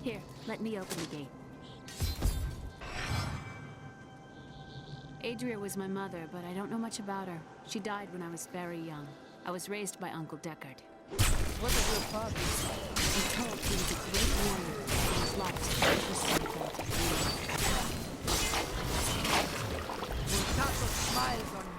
Here, let me open the gate. Adria was my mother, but I don't know much about her. She died when I was very young. I was raised by Uncle Deckard. What of your father? I'm told he was a great warrior and was lost in the stronghold of Tasso smiles on me.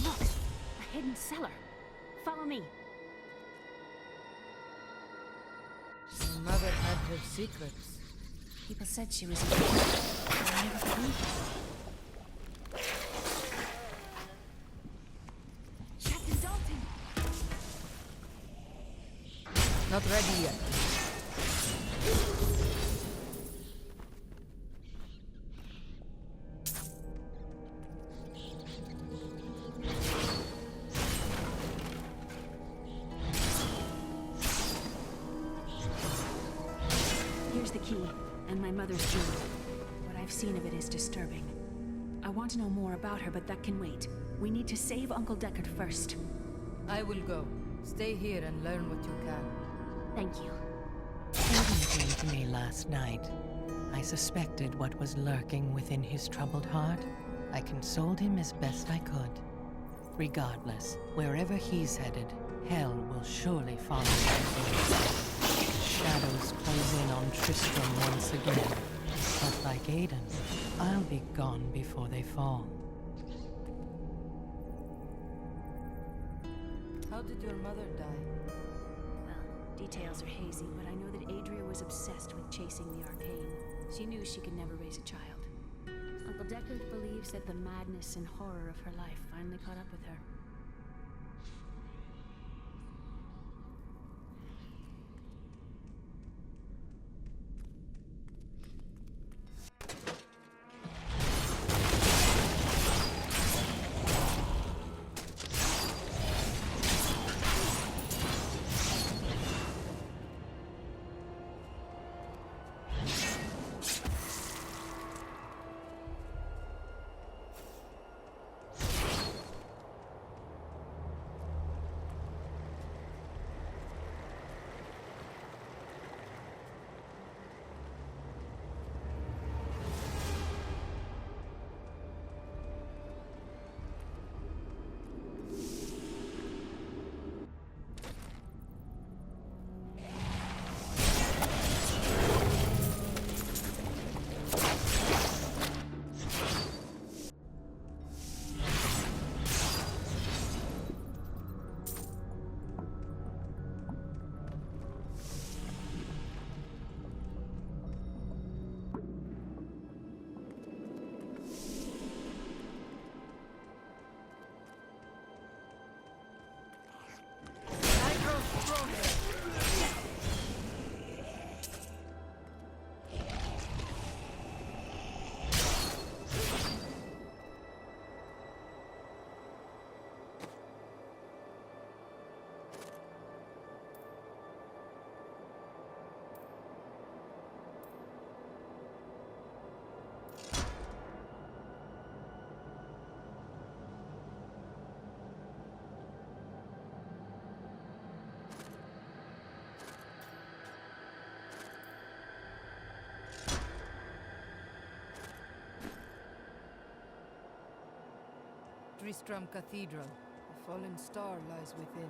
Look! A hidden cellar. Follow me. Your mother had her secrets. People said she was a but I never believed it. Captain Dalton! Not ready yet. Here's the key, and my mother's jewel. What I've seen of it is disturbing. I want to know more about her, but that can wait. We need to save Uncle Deckard first. I will go. Stay here and learn what you can. Thank you. Aiden came to me last night. I suspected what was lurking within his troubled heart. I consoled him as best I could. Regardless, wherever he's headed, hell will surely follow him. Shadows close in on Tristram once again. But like Aiden, I'll be gone before they fall. How did your mother die? Well, details are hazy, but I know that Adria was obsessed with chasing the arcane. She knew she could never raise a child. Uncle Deckard believes that the madness and horror of her life finally caught up with her. Tristram Cathedral. The fallen star lies within.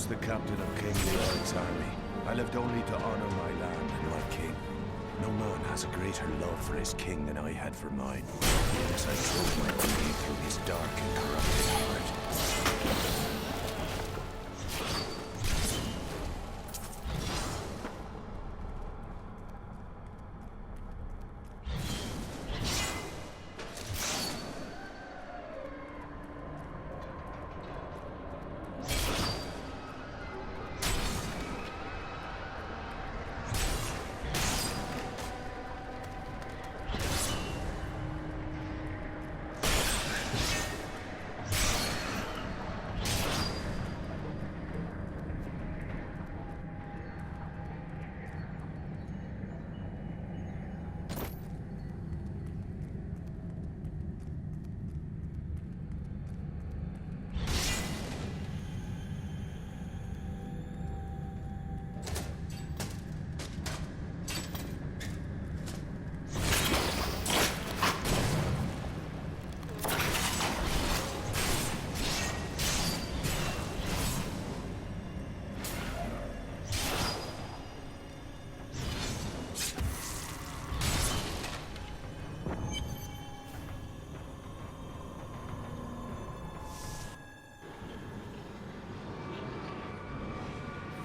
once the captain of King Leon's army, I lived only to honor my land and my king. No man has a greater love for his king than I had for mine. Yes, I drove my blade through his dark and corrupted heart.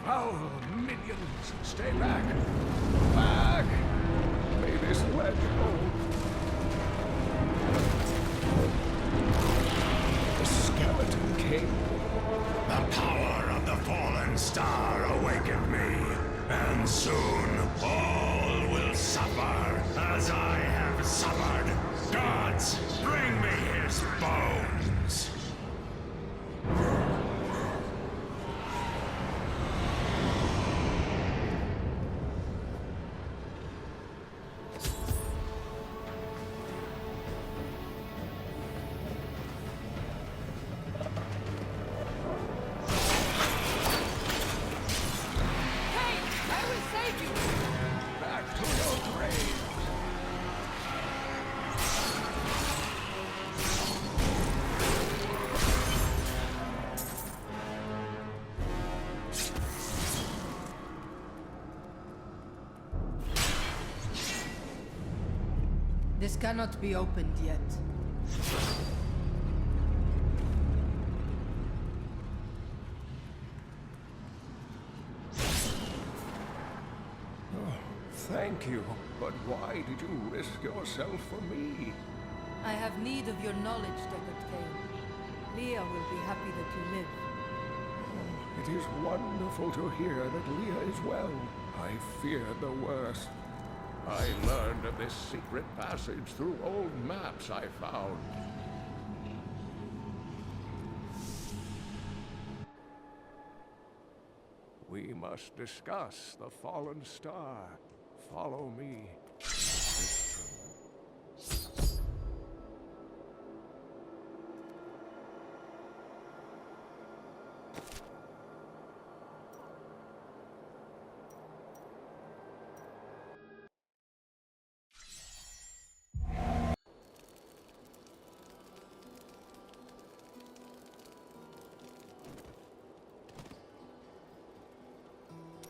Foul minions, stay back! Back! May this ledge hold. The Skeleton King. The power of the fallen star awakened me, and soon all will suffer as I have suffered. Gods, bring me his bones! Back to your grave! This cannot be opened yet. Thank you, but why did you risk yourself for me? I have need of your knowledge, Deckard Cain. Leah will be happy that you live. It is wonderful to hear that Leah is well. I feared the worst. I learned of this secret passage through old maps I found. We must discuss the fallen star. Follow me.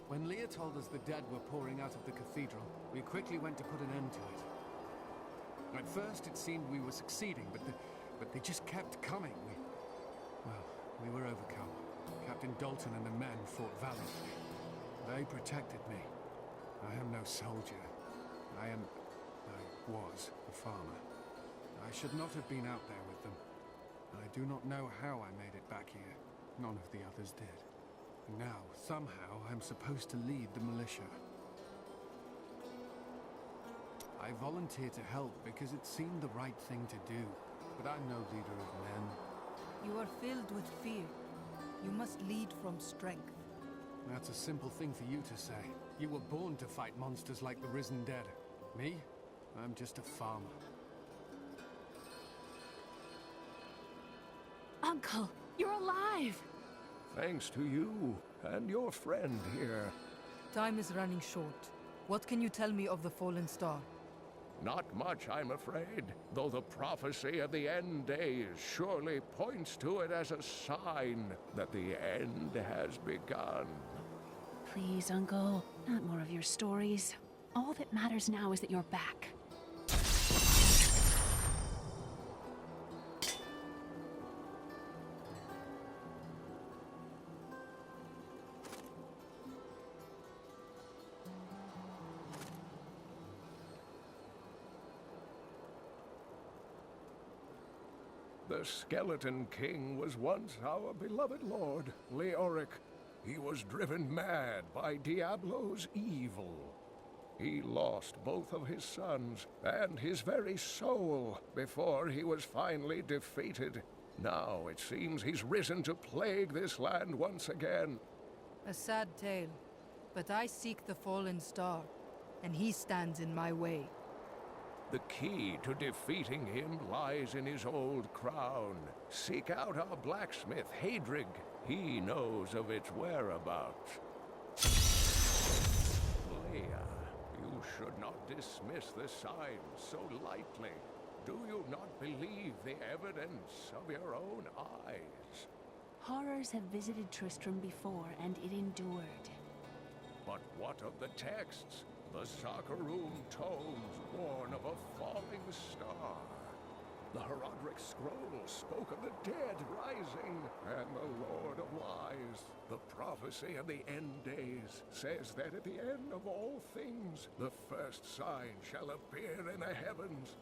When Leah told us the dead were pouring out of the cathedral, we quickly went to put an end to it. At first, it seemed we were succeeding, but they just kept coming. We were overcome. Captain Dalton and the men fought valiantly. They protected me. I am no soldier. I was a farmer. I should not have been out there with them. I do not know how I made it back here. None of the others did. Now, somehow, I'm supposed to lead the militia. I volunteered to help because it seemed the right thing to do, but I'm no leader of men. You are filled with fear. You must lead from strength. That's a simple thing for you to say. You were born to fight monsters like the risen dead. Me? I'm just a farmer. Uncle, you're alive! Thanks to you and your friend here. Time is running short. What can you tell me of the fallen star? Not much, I'm afraid, though the prophecy of the end days surely points to it as a sign that the end has begun. Please, Uncle, not more of your stories. All that matters now is that you're back. The Skeleton King was once our beloved lord, Leoric. He was driven mad by Diablo's evil. He lost both of his sons and his very soul before he was finally defeated. Now it seems he's risen to plague this land once again. A sad tale, but I seek the fallen star, and he stands in my way. The key to defeating him lies in his old crown. Seek out our blacksmith, Hadrig. He knows of its whereabouts. Leia, you should not dismiss the signs so lightly. Do you not believe the evidence of your own eyes? Horrors have visited Tristram before, and it endured. But what of the texts? The Sakarum tomes warn of a falling star. The Herodric scroll spoke of the dead rising, and the Lord of Lies, the prophecy of the end days, says that at the end of all things, the first sign shall appear in the heavens.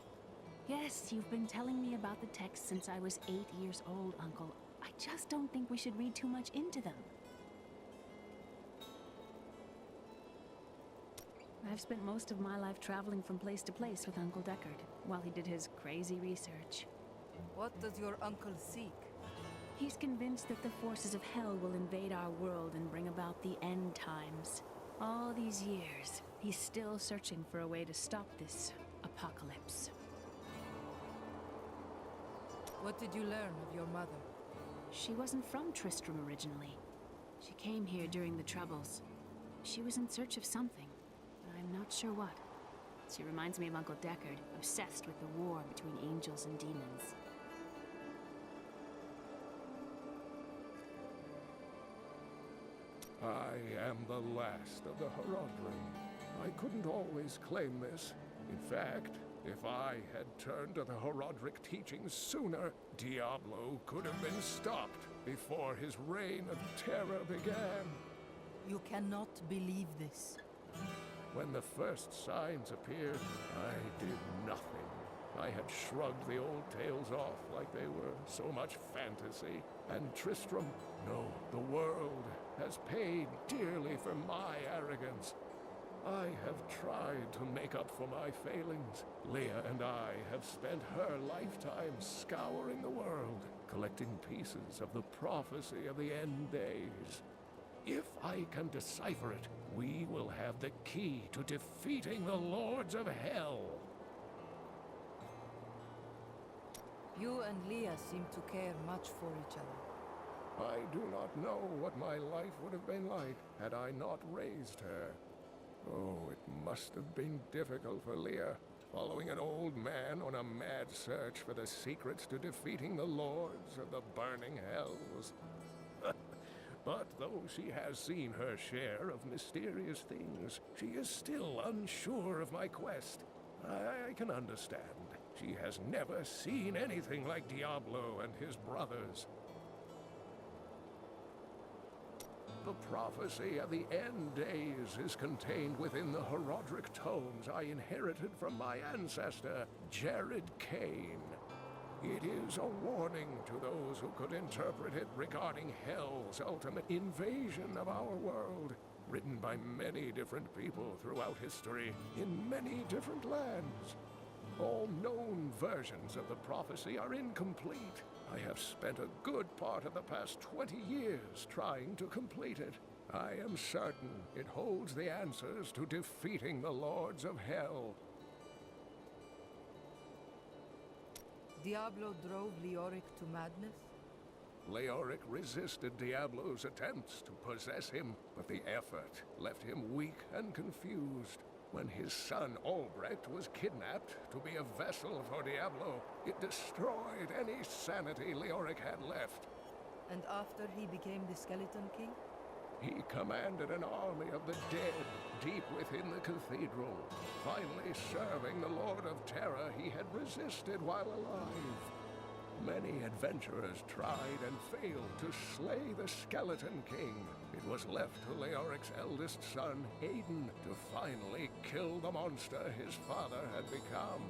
Yes, you've been telling me about the texts since I was 8 years old, Uncle. I just don't think we should read too much into them. I've spent most of my life traveling from place to place with Uncle Deckard, while he did his crazy research. What does your uncle seek? He's convinced that the forces of hell will invade our world and bring about the end times. All these years, he's still searching for a way to stop this apocalypse. What did you learn of your mother? She wasn't from Tristram originally. She came here during the Troubles. She was in search of something. I'm not sure what. She reminds me of Uncle Deckard, obsessed with the war between angels and demons. I am the last of the Herodrim. I couldn't always claim this. In fact, if I had turned to the Herodric teachings sooner, Diablo could have been stopped before his reign of terror began. You cannot believe this. When the first signs appeared, I did nothing. I had shrugged the old tales off like they were so much fantasy. And Tristram, no, the world has paid dearly for my arrogance. I have tried to make up for my failings. Leia and I have spent her lifetime scouring the world, collecting pieces of the prophecy of the end days. If I can decipher it, we will have the key to defeating the Lords of Hell. You and Leia seem to care much for each other. I do not know what my life would have been like had I not raised her. Oh, it must have been difficult for Leia, following an old man on a mad search for the secrets to defeating the Lords of the Burning Hells. But though she has seen her share of mysterious things, she is still unsure of my quest. I can understand. She has never seen anything like Diablo and his brothers. The prophecy of the end days is contained within the Herodric tomes I inherited from my ancestor, Jared Kane. It is a warning to those who could interpret it regarding Hell's ultimate invasion of our world, written by many different people throughout history, in many different lands. All known versions of the prophecy are incomplete. I have spent a good part of the past 20 years trying to complete it. I am certain it holds the answers to defeating the Lords of Hell. Diablo drove Leoric to madness? Leoric resisted Diablo's attempts to possess him, but the effort left him weak and confused. When his son Albrecht was kidnapped to be a vessel for Diablo, it destroyed any sanity Leoric had left. And after he became the Skeleton King? He commanded an army of the dead deep within the cathedral, finally serving the Lord of Terror he had resisted while alive. Many adventurers tried and failed to slay the Skeleton King. It was left to Leoric's eldest son, Aiden, to finally kill the monster his father had become.